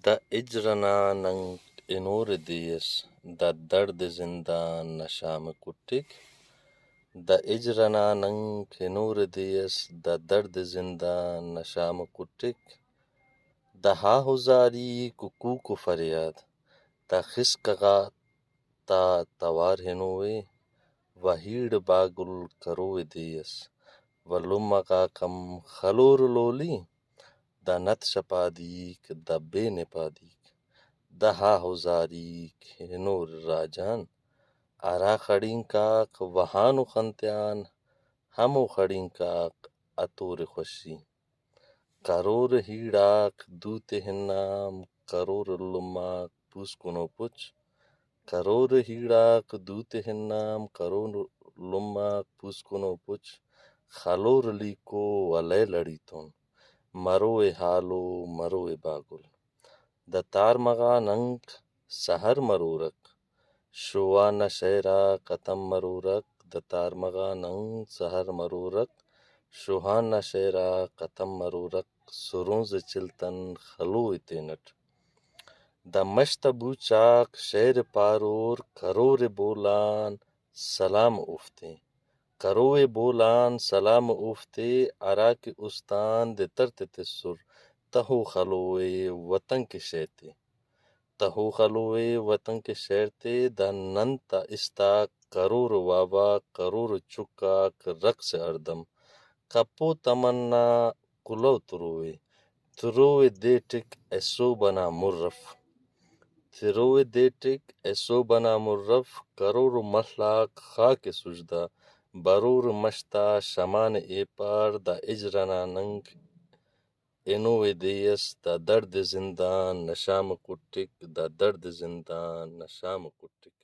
دا اجرنا ننگ انور دیس دا درد زندان نشام کٹک دا اجرنا ننگ انور دیس دا درد زندان نشام کٹک دا ہا ہزاری کوک فریاد تا خسکغا تا توار ہنوے و ہیڑ باگل کروے دیس و لمغا کم خلور لولی دا نت شپادیک دا بے نپادیک دا ہا ہزاریک ہنور راجان ارا خڑینکاک وہانو خنتیان ہمو خڑینکاک اتور خوشی کرور ہیڑاک دوتے ہنام کرور لماک پوسکنو پچ کرور ہیڑاک دوتے ہنام کرور لماک پوسکنو پچ خلور لیکو ولے لڑیتون مروے حالو مروے باگل دا تار مغا ننگ سہر مرورک شوانہ شیرا قتم مرورک دا تار مغا ننگ سہر مرورک شوہانہ شیرا قتم مرورک سرونز چلتن خلوئے تینٹ دا مشت بوچاک شیر پارور کرور بولان سلام اوفتے کروے بولان سلام اوفتے اراکہ استان دے ترتے تسر تہو خلوئے وطن کے شیتے تہو خلوئے وطن کے شیرتے دا ننتا استا کرور وابا کرور چکاک رقص اردم کپو تمنا کلو تروے دیٹک ایسو بنا مرف تروے دیٹک ایسو بنا مرف کرور محلاک خاک سجدہ برور مشتا شمان ایپار دا اجرنا ننگ انوے دیس دا درد زندان نشام کٹک دا درد زندان نشام کٹک